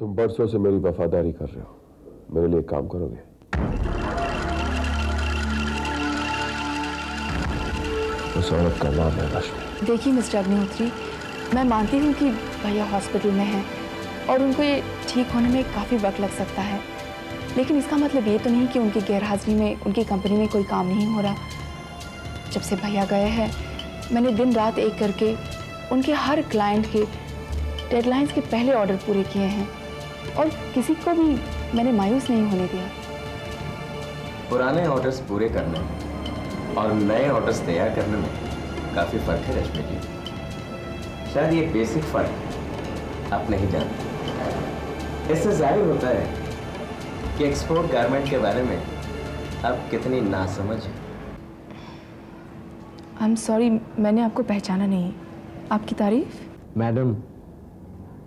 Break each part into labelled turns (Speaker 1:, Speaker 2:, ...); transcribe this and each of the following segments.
Speaker 1: तुम बरसों से मेरी वफादारी कर रहे हो, मेरे लिए काम करोगे? उस औरत का नाम है रश्मि।
Speaker 2: देखिए मिस्टर अग्निहोत्री, मैं मानती हूँ कि भैया हॉस्पिटल में हैं और उनको ये ठीक होने में काफ़ी वक्त लग सकता है, लेकिन इसका मतलब ये तो नहीं कि उनकी गैरहाजिरी में उनकी कंपनी में कोई काम नहीं हो रहा। जब से भैया गए हैं मैंने दिन रात एक करके उनके हर क्लाइंट के डेडलाइंस के पहले ऑर्डर पूरे किए हैं और किसी को भी मैंने मायूस नहीं होने दिया।
Speaker 3: पुराने ऑर्डर्स पूरे करने और नए ऑर्डर्स तैयार करने में काफ़ी फ़र्क है रश्मि जी। शायद ये बेसिक फ़र्क आप नहीं जानते। इससे जाहिर होता है कि एक्सपोर्ट गारमेंट के बारे में आप कितनी नासमझ हैं।
Speaker 2: आई एम सॉरी, मैंने आपको पहचाना नहीं। आपकी तारीफ?
Speaker 3: मैडम,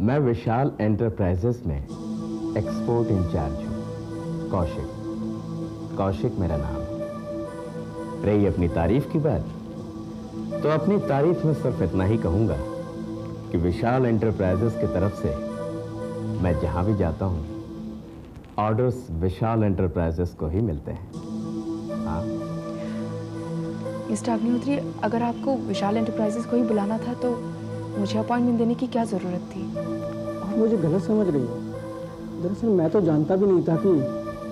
Speaker 3: मैं विशाल एंटरप्राइजेस में एक्सपोर्ट इंचार्ज हूँ। कौशिक मेरा नाम है। रही अपनी तारीफ की बात, तो अपनी तारीफ में सिर्फ इतना ही कहूँगा कि विशाल एंटरप्राइजेस की तरफ से मैं जहाँ भी जाता हूँ ऑर्डर्स विशाल एंटरप्राइजेस को ही मिलते हैं। हाँ
Speaker 2: मिस्टर अग्निहोत्री, अगर आपको विशाल एंटरप्राइजेस को ही बुलाना था तो मुझे अपॉइंटमेंट देने की क्या ज़रूरत थी?
Speaker 4: आप मुझे गलत समझ रही हो। दरअसल मैं तो जानता भी नहीं था कि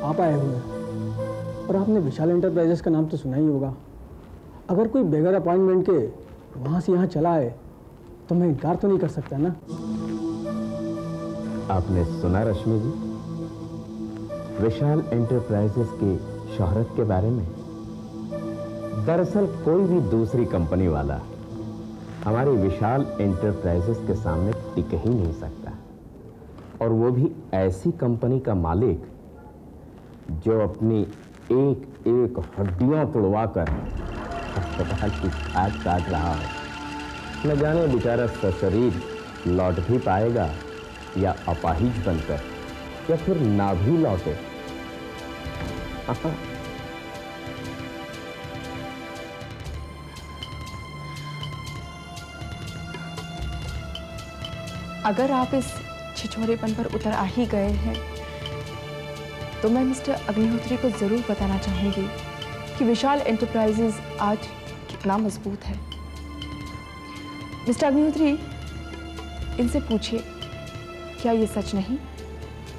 Speaker 4: आप आए हुए हैं, और आपने विशाल एंटरप्राइजेस का नाम तो सुना ही होगा। अगर कोई बगैर अपॉइंटमेंट के वहाँ से यहाँ चला आए तो मैं इनकार तो नहीं कर सकता ना।
Speaker 3: आपने सुना रश्मि जी विशाल एंटरप्राइजेस की शोहरत के बारे में? दरअसल कोई भी दूसरी कंपनी वाला हमारी विशाल एंटरप्राइजेस के सामने टिक ही नहीं सकता, और वो भी ऐसी कंपनी का मालिक जो अपनी एक एक हड्डियां तोड़वाकर अस्पताल की खाट काट रहा हो। न जाने बेचारा सशरीर लौट भी पाएगा या अपाहिज बनकर, या फिर ना भी लौटे।
Speaker 2: अगर आप इस छिछोरेपन पर उतर आ ही गए हैं तो मैं मिस्टर अग्निहोत्री को ज़रूर बताना चाहूँगी कि विशाल एंटरप्राइजेज आज कितना मजबूत है। मिस्टर अग्निहोत्री, इनसे पूछिए क्या ये सच नहीं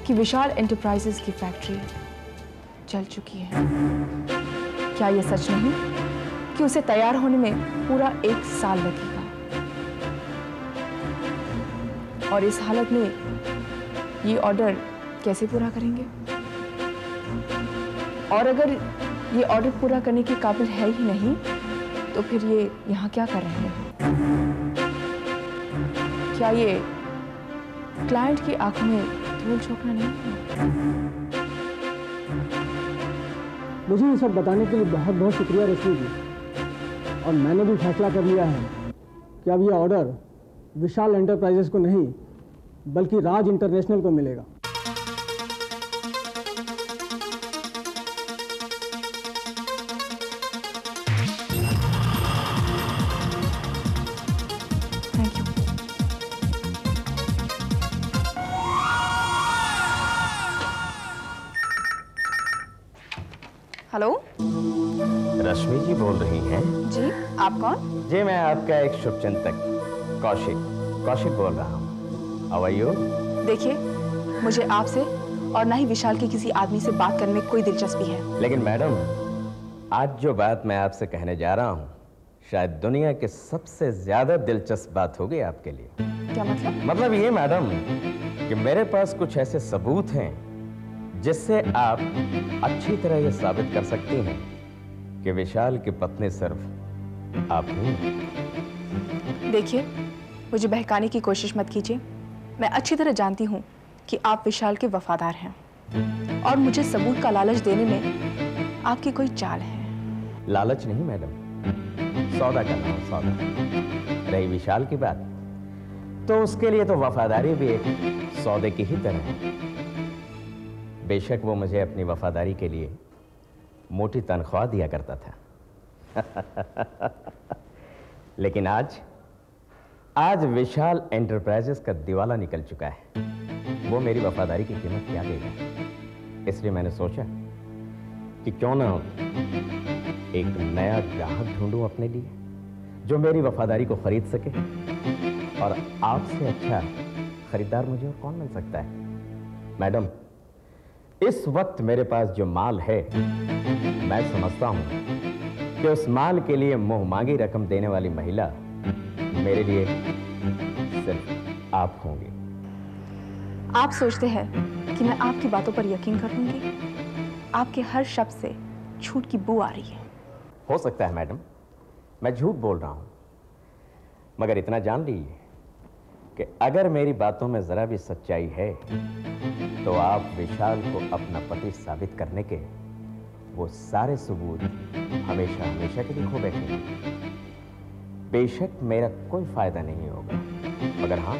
Speaker 2: कि विशाल एंटरप्राइजेज की फैक्ट्री जल चुकी है? क्या ये सच नहीं कि उसे तैयार होने में पूरा 1 साल लगेगा? और इस हालत में ये ऑर्डर कैसे पूरा करेंगे? और अगर ये ऑर्डर पूरा करने के काबिल है ही नहीं तो फिर ये यहाँ क्या कर रहे हैं? क्या ये क्लाइंट की आंखों में धूल झोंकना नहीं है?
Speaker 4: मुझे ये सब बताने के लिए बहुत बहुत शुक्रिया रश्मि जी। और मैंने भी फैसला कर लिया है कि अब ये ऑर्डर विशाल एंटरप्राइजेस को नहीं बल्कि राज इंटरनेशनल को मिलेगा।
Speaker 2: Thank you. हेलो,
Speaker 3: रश्मि जी बोल रही हैं?
Speaker 2: जी, आप कौन?
Speaker 3: जी मैं आपका एक शुभचिंतक कौशिक बोल रहा हूँ। How are you?
Speaker 2: देखिए, मुझे आपसे और ना ही विशाल के किसी आदमी से बात करने में कोई दिलचस्पी है।
Speaker 3: लेकिन मैडम, आज जो बात मैं आपसे कहने जा रहा हूँ शायद दुनिया की सबसे ज्यादा दिलचस्प बात होगी आपके लिए।
Speaker 2: क्या मतलब?
Speaker 3: मतलब ये मैडम कि मेरे पास कुछ ऐसे सबूत हैं जिससे आप अच्छी तरह ये साबित कर सकती हैं कि विशाल की पत्नी सिर्फ आप नहीं।
Speaker 2: देखिए, मुझे बहकाने की कोशिश मत कीजिए। मैं अच्छी तरह जानती हूँ कि आप विशाल के वफादार हैं और मुझे सबूत का लालच देने में आपकी कोई चाल है।
Speaker 3: लालच नहीं मैडम, सौदा करना हो, सौदा। रही विशाल की बात, तो उसके लिए तो वफादारी भी एक सौदे की ही तरह है। बेशक वो मुझे अपनी वफादारी के लिए मोटी तनख्वाह दिया करता था लेकिन आज विशाल एंटरप्राइजेस का दिवाला निकल चुका है। वो मेरी वफादारी की कीमत क्या देगा। इसलिए मैंने सोचा कि क्यों ना एक नया ग्राहक ढूंढूं अपने लिए जो मेरी वफादारी को खरीद सके, और आपसे अच्छा खरीदार मुझे और कौन मिल सकता है। मैडम, इस वक्त मेरे पास जो माल है, मैं समझता हूं कि उस माल के लिए मुंह मांगी रकम देने वाली महिला मेरे लिए सिर्फ आप होंगे।
Speaker 2: आप सोचते हैं कि मैं आपकी बातों पर यकीन कर लूंगी? आपके हर शब्द से झूठ की बू आ रही है।
Speaker 3: हो सकता है मैडम मैं झूठ बोल रहा हूं, मगर इतना जान लीजिए कि अगर मेरी बातों में जरा भी सच्चाई है तो आप विशाल को अपना पति साबित करने के वो सारे सबूत हमेशा हमेशा के लिए खो बैठेंगे। बेशक मेरा कोई फायदा नहीं होगा, मगर हाँ,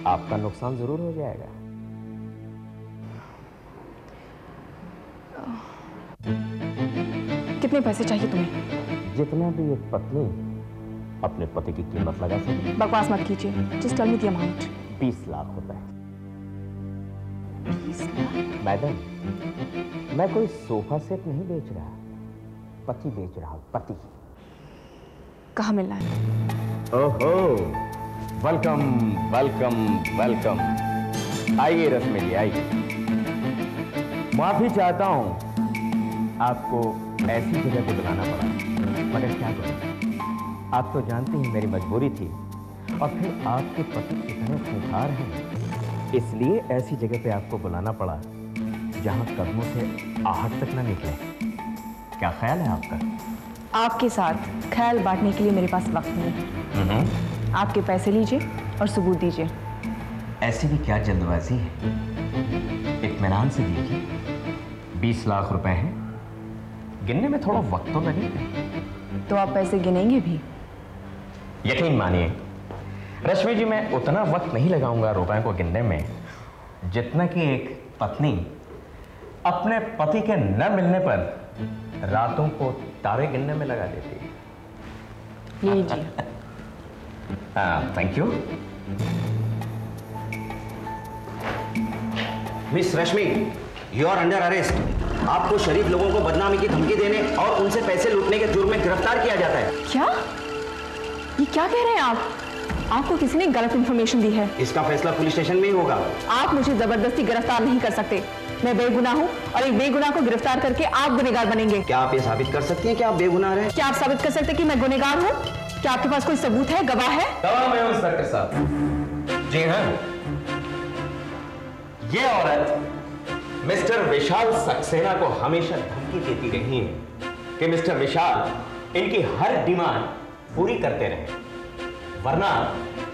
Speaker 3: आपका नुकसान जरूर हो जाएगा।
Speaker 2: कितने पैसे चाहिए तुम्हें?
Speaker 3: जितना भी एक पत्नी अपने पति की कीमत लगा सके।
Speaker 2: बकवास मत कीजिए, just tell me the amount.
Speaker 3: 20 lakh रुपए।
Speaker 2: 20 लाख?
Speaker 3: मैडम, मैं कोई सोफा सेट नहीं बेच रहा, पति बेच रहा हूं, पति।
Speaker 2: कहाँ मिलना है?
Speaker 3: ओहो, वेलकम वेलकम वेलकम। आइए रश्मि जी, आइए। माफी चाहता हूं आपको ऐसी जगह पे बुलाना पड़ा, मगर क्या करूं, आप तो जानते हैं मेरी मजबूरी थी, और फिर आपके पति कितने खूंखार हैं, इसलिए ऐसी जगह पे आपको बुलाना पड़ा जहां कदमों से आहट तक ना निकले। क्या ख्याल है आपका?
Speaker 2: आपके साथ ख्याल बांटने के लिए मेरे पास वक्त नहीं। आपके पैसे लीजिए और सबूत दीजिए।
Speaker 3: ऐसी भी क्या जल्दबाजी है, इत्मीनान से दीजिए। 20 लाख रुपए हैं, गिनने में थोड़ा वक्त तो लगेगा।
Speaker 2: तो आप पैसे गिनेंगे भी?
Speaker 3: यकीन मानिए रश्मि जी, मैं उतना वक्त नहीं लगाऊंगा रुपए को गिनने में जितना कि एक पत्नी अपने पति के न मिलने पर रातों को तारे गिनने में लगा देती है।
Speaker 2: ये लीजिए।
Speaker 3: Thank you.
Speaker 5: Miss Rashmi, you are under arrest. आपको शरीफ लोगों को बदनामी की धमकी देने और उनसे पैसे लूटने के जुर्म में गिरफ्तार किया जाता है।
Speaker 2: क्या? ये क्या कह रहे हैं आप? आपको किसी ने गलत इंफॉर्मेशन दी है।
Speaker 5: इसका फैसला पुलिस स्टेशन में ही होगा।
Speaker 2: आप मुझे जबरदस्ती गिरफ्तार नहीं कर सकते। मैं बेगुनाह हूँ और एक बेगुनाह को गिरफ्तार करके आप गुनहगार बनेंगे।
Speaker 5: क्या आप ये साबित कर सकती हैं कि आप बेगुनाह हैं?
Speaker 2: क्या आप साबित कर सकते हैं कि मैं गुनहगार हूँ? क्या आपके पास कोई सबूत है, गवाह है?
Speaker 3: गवाह मैं हूं इंस्पेक्टर साहब। जी हाँ, ये औरत मिस्टर विशाल सक्सेना को हमेशा धमकी देती रही है कि मिस्टर विशाल इनकी हर डिमांड पूरी करते रहे, वरना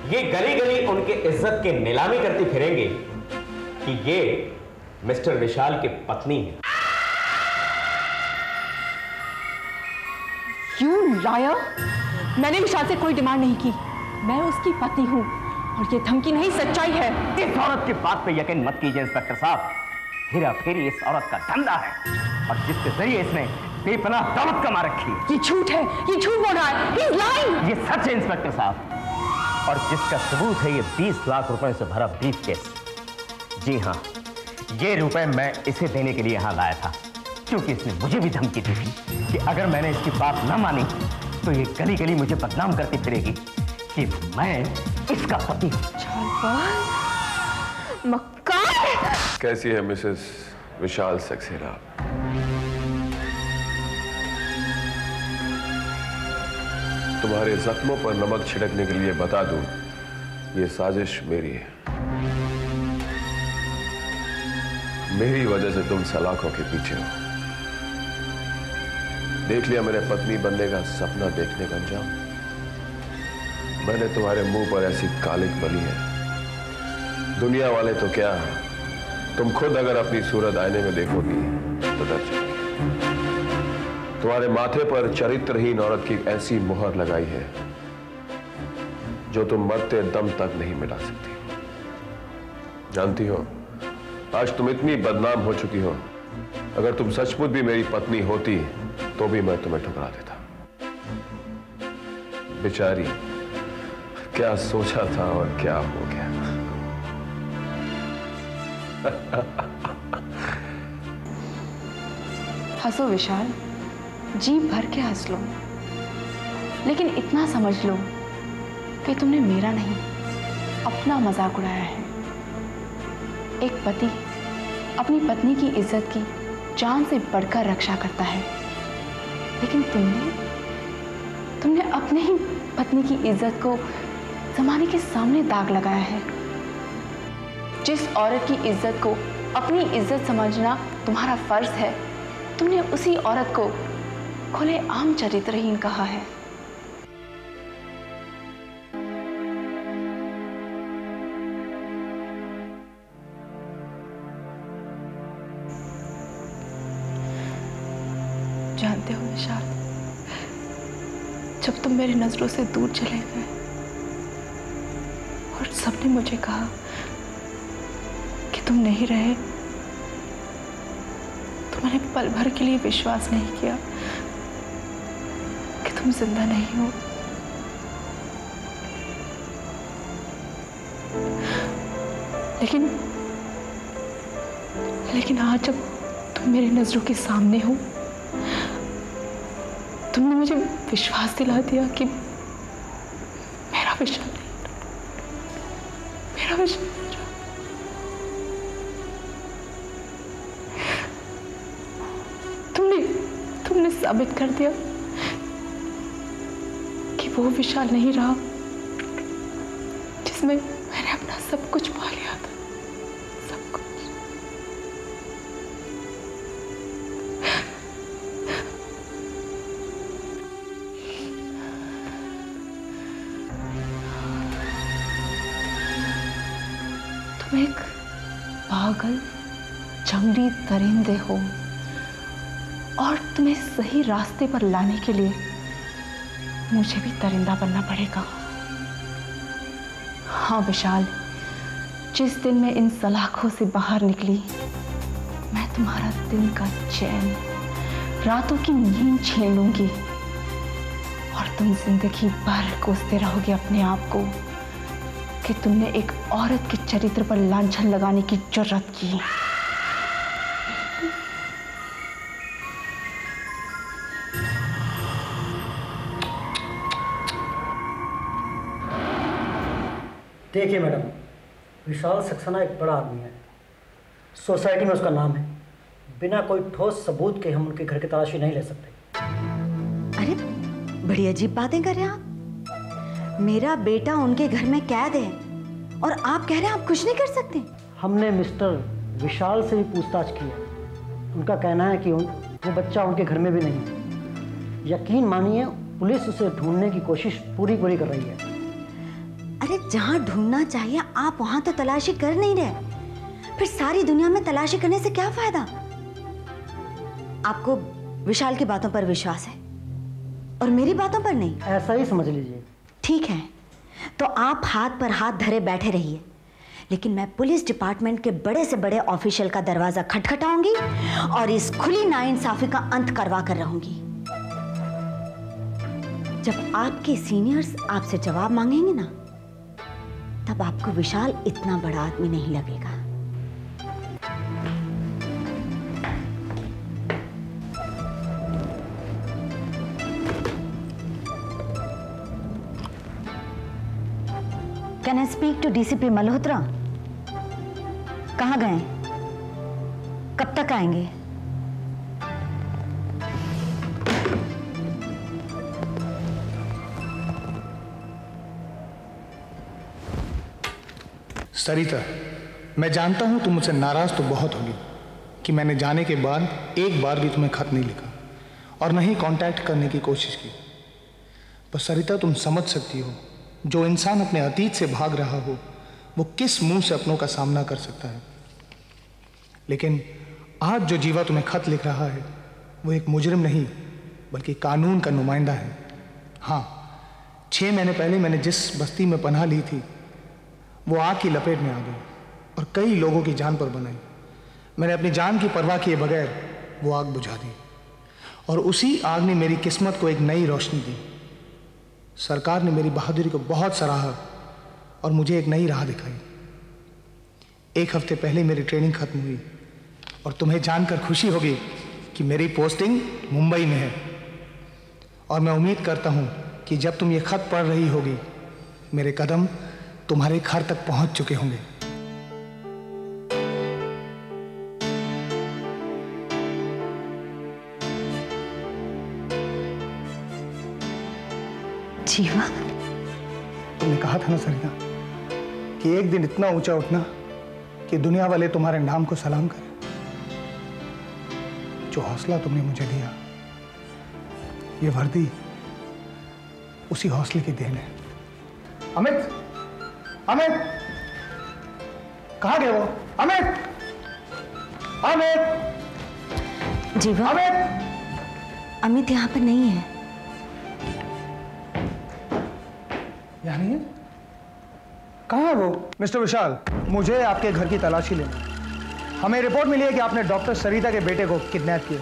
Speaker 3: ये गली गली उनके इज्जत की नीलामी करती फिरेंगे कि ये मिस्टर विशाल की पत्नी है।
Speaker 2: You liar! मैंने विशाल से कोई डिमांड नहीं की। मैं उसकी पत्नी हूँ और ये धमकी नहीं, सच्चाई है।
Speaker 3: इस औरत की बात पे यकीन मत कीजिए इंस्पेक्टर साहब। हेरा फेरी इस औरत का धंधा है और जिसके जरिए इसने बेपनाह दौलत कमा रखी है।
Speaker 2: ये झूठ है, ये झूठ बोल रहा है। He's lying!
Speaker 3: ये सच है इंस्पेक्टर साहब, और जिसका सबूत है ये 20 लाख रुपए से भरा ब्रीफकेस। जी हाँ, ये रुपए मैं इसे देने के लिए यहाँ लाया था, क्योंकि इसने मुझे भी धमकी दी थी कि अगर मैंने इसकी बात न मानी तो ये गली गली मुझे बदनाम करती फिरेगी कि मैं इसका पति हूँ।
Speaker 1: कैसी है मिसेस विशाल सक्सेना? तुम्हारे जख्मों पर नमक छिड़कने के लिए बता दूं, ये साजिश मेरी है। मेरी वजह से तुम सलाखों के पीछे हो। देख लिया मेरे पत्नी बनने का सपना देखने का अंजाम। मैंने तुम्हारे मुंह पर ऐसी कालिक बनी है, दुनिया वाले तो क्या, तुम खुद अगर अपनी सूरत आईने में देखोगी तो डर जाओगी। तुम्हारे माथे पर चरित्रहीन औरत की ऐसी मुहर लगाई है जो तुम मरते दम तक नहीं मिटा सकती। जानती हो, आज तुम इतनी बदनाम हो चुकी हो, अगर तुम सचमुच भी मेरी पत्नी होती तो भी मैं तुम्हें ठुकरा देता। बेचारी, क्या सोचा था और क्या हो गया।
Speaker 2: हंसो विशाल, जी भर के हंस लो, लेकिन इतना समझ लो कि तुमने मेरा नहीं अपना मजाक उड़ाया है। एक पति अपनी पत्नी की इज्जत की जान से बढ़कर रक्षा करता है, लेकिन तुमने अपने ही पत्नी की इज्जत को जमाने के सामने दाग लगाया है। जिस औरत की इज्जत को अपनी इज्जत समझना तुम्हारा फर्ज है, तुमने उसी औरत को खुलेआम चरित्रहीन कहा है। जानते हो विशाल, जब तुम मेरी नजरों से दूर चले गए और सबने मुझे कहा कि तुम नहीं रहे, तो मैंने पल भर के लिए विश्वास नहीं किया कि तुम जिंदा नहीं हो। लेकिन आज जब तुम मेरी नजरों के सामने हो, तुमने मुझे विश्वास दिला दिया कि मेरा विशाल नहीं रहा, मेरा विशाल नहीं रहा। तुमने साबित कर दिया कि वो विशाल नहीं रहा जिसमें मैंने अपना सब कुछ पा लिया था, सब कुछ। तुम एक पागल जंगली दरिंदे हो और तुम्हें सही रास्ते पर लाने के लिए मुझे भी दरिंदा बनना पड़ेगा। हाँ विशाल, जिस दिन मैं इन सलाखों से बाहर निकली, मैं तुम्हारा दिन का चैन, रातों की नींद छीन लूंगी और तुम जिंदगी भर कोसते रहोगे अपने आप को कि तुमने एक औरत के चरित्र पर लांछन लगाने की जुर्रत की।
Speaker 6: देखिए मैडम, विशाल सक्सेना एक बड़ा आदमी है, सोसाइटी में उसका नाम है। बिना कोई ठोस सबूत के हम उनके घर की तलाशी नहीं ले सकते।
Speaker 7: अरे बड़ी अजीब बातें कर रहे हैं आप। मेरा बेटा उनके घर में कैद है और आप कह रहे हैं आप कुछ नहीं कर सकते। हमने मिस्टर विशाल से ही पूछताछ की है। उनका कहना है कि वो बच्चा उनके घर में भी नहीं है। यकीन मानिए, पुलिस उसे ढूंढने की कोशिश पूरी कर रही है। अरे जहां ढूंढना चाहिए आप वहां तो तलाशी कर नहीं रहे, फिर सारी दुनिया में तलाशी करने से क्या फायदा। आपको विशाल की बातों पर विश्वास है और मेरी बातों पर नहीं। ऐसा ही समझ लीजिए। ठीक है, तो आप हाथ पर हाथ धरे बैठे रहिए, लेकिन मैं पुलिस डिपार्टमेंट के बड़े से बड़े ऑफिशियल का दरवाजा खटखटाऊंगी और इस खुली नाइंसाफी का अंत करवा कर रहूंगी। जब आपके सीनियर्स आपसे जवाब मांगेंगे ना, तब आपको विशाल इतना बड़ा आदमी नहीं लगेगा। Can I speak to DCP Malhotra? कहाँ गए? कब तक आएंगे?
Speaker 8: सरिता, मैं जानता हूं तुम मुझसे नाराज तो बहुत होगी कि मैंने जाने के बाद एक बार भी तुम्हें खत नहीं लिखा और न ही कांटेक्ट करने की कोशिश की। पर सरिता, तुम समझ सकती हो, जो इंसान अपने अतीत से भाग रहा हो वो किस मुंह से अपनों का सामना कर सकता है। लेकिन आज जो जीवा तुम्हें खत लिख रहा है वो एक मुजरिम नहीं बल्कि कानून का नुमाइंदा है। हाँ, 6 महीने पहले मैंने जिस बस्ती में पनाह ली थी वो आग की लपेट में आ गई और कई लोगों की जान पर बनाई। मैंने अपनी जान की परवाह किए बगैर वो आग बुझा दी और उसी आग ने मेरी किस्मत को एक नई रोशनी दी। सरकार ने मेरी बहादुरी को बहुत सराहा और मुझे एक नई राह दिखाई। 1 हफ्ते पहले मेरी ट्रेनिंग खत्म हुई और तुम्हें जानकर खुशी होगी कि मेरी पोस्टिंग मुंबई में है। और मैं उम्मीद करता हूं कि जब तुम ये खत पढ़ रही होगी मेरे कदम तुम्हारे घर तक पहुंच चुके होंगे।
Speaker 7: जीवा,
Speaker 8: तुमने कहा था ना सरिता कि एक दिन इतना ऊंचा उठना कि दुनिया वाले तुम्हारे नाम को सलाम करें। जो हौसला तुमने मुझे दिया, ये वर्दी उसी हौसले की देन है। अमित, अमित, कहाँ गए वो? अमित, अमित,
Speaker 7: जीवा,
Speaker 8: अमित,
Speaker 7: अमित यहाँ पर नहीं है।
Speaker 8: यानी कहाँ है वो? मिस्टर विशाल, मुझे आपके घर की तलाशी लेनी। हमें रिपोर्ट मिली है कि आपने डॉक्टर सरिता के बेटे को किडनैप किया।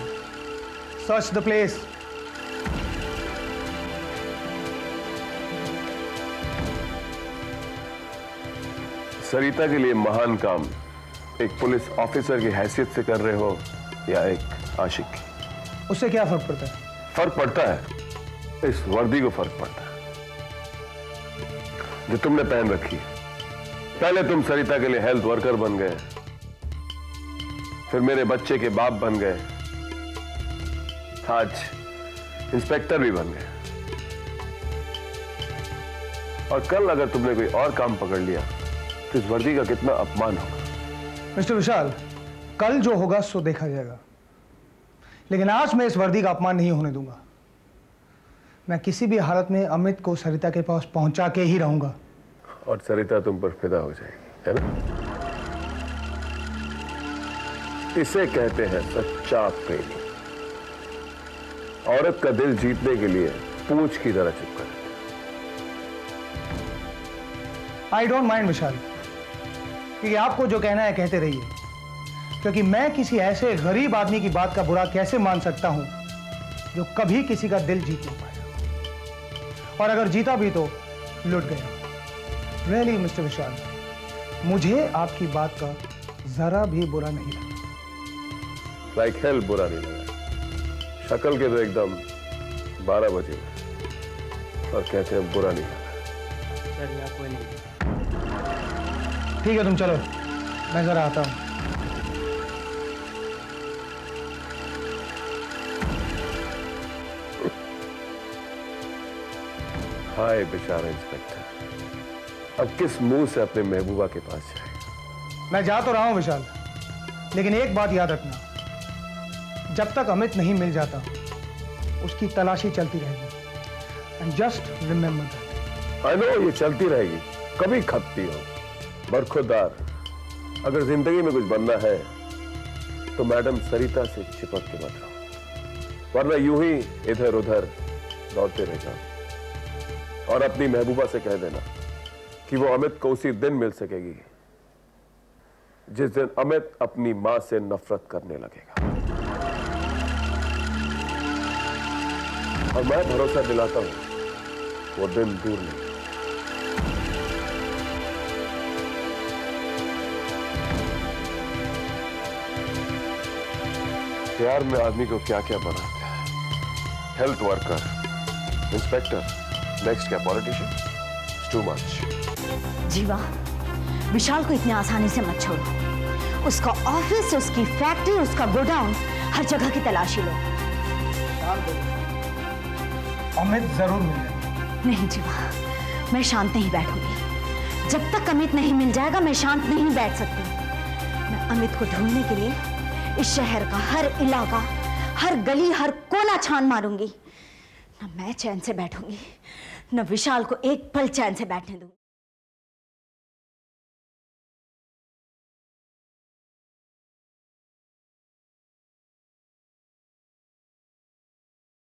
Speaker 8: Search the place.
Speaker 1: सरिता के लिए महान काम एक पुलिस ऑफिसर की हैसियत से कर रहे हो या एक आशिक की,
Speaker 8: उससे क्या फर्क पड़ता है?
Speaker 1: फर्क पड़ता है, इस वर्दी को फर्क पड़ता है जो तुमने पहन रखी है। पहले तुम सरिता के लिए हेल्थ वर्कर बन गए, फिर मेरे बच्चे के बाप बन गए, आज इंस्पेक्टर भी बन गए। और कल अगर तुमने कोई और काम पकड़ लिया तो इस वर्दी का कितना अपमान होगा।
Speaker 8: मिस्टर विशाल, कल जो होगा सो देखा जाएगा, लेकिन आज मैं इस वर्दी का अपमान नहीं होने दूंगा। मैं किसी भी हालत में अमित को सरिता के पास पहुंचा के ही रहूंगा।
Speaker 1: और सरिता तुम पर फिदा हो जाएगी, है ना? इसे कहते हैं सच्चा प्रेमी। औरत का दिल जीतने के लिए पूंछ की तरह चिपका रहता है।
Speaker 8: आई डोंट माइंड विशाल, क्योंकि आपको जो कहना है कहते रहिए, क्योंकि मैं किसी ऐसे गरीब आदमी की बात का बुरा कैसे मान सकता हूं जो कभी किसी का दिल जीत नहीं पाया, और अगर जीता भी तो लुट गया। रियली मिस्टर विशाल, मुझे आपकी बात का जरा भी बुरा नहीं लगा।
Speaker 1: लाइक हेल बुरा नहीं लगा। शक्ल के तो एकदम 12 बजे और कहते हैं बुरा नहीं लगा।
Speaker 6: कोई नहीं।
Speaker 8: ठीक है, तुम चलो, मैं जरा आता हूं।
Speaker 1: हाय बेचारा इंस्पेक्टर, अब किस मुंह से अपने महबूबा के पास जाएगा?
Speaker 8: मैं जा तो रहा हूं विशाल, लेकिन एक बात याद रखना, जब तक अमित नहीं मिल जाता उसकी तलाशी चलती रहेगी। And just remember that.
Speaker 1: I know, ये चलती रहेगी, कभी खत्म नहीं हो। बरखुरदार, अगर जिंदगी में कुछ बनना है तो मैडम सरिता से चिपक के मत रहो, वरना यूं ही इधर उधर दौड़ते रह जाओ। और अपनी महबूबा से कह देना कि वो अमित को उसी दिन मिल सकेगी जिस दिन अमित अपनी मां से नफरत करने लगेगा। और मैं भरोसा दिलाता हूं वो दिन दूर नहीं। प्यार में आदमी को क्या क्या बनाता है, हेल्थ वर्कर, इंस्पेक्टर, नेक्स्ट क्या पॉलिटिशियन। It's too much.
Speaker 7: जीवा, विशाल को इतनी आसानी से मत छोड़ो। उसका ऑफिस, उसकी फैक्ट्री, उसका गोडाउन, हर जगह की तलाशी लो।
Speaker 8: अमित जरूर मिल जाएगा।
Speaker 7: नहीं जीवा, मैं शांत नहीं बैठूंगी। जब तक अमित नहीं मिल जाएगा मैं शांत नहीं बैठ सकती। मैं अमित को ढूंढने के लिए इस शहर का हर इलाका, हर गली, हर कोना छान मारूंगी। न मैं चैन से बैठूंगी, न विशाल को एक पल चैन से बैठने दूंगी।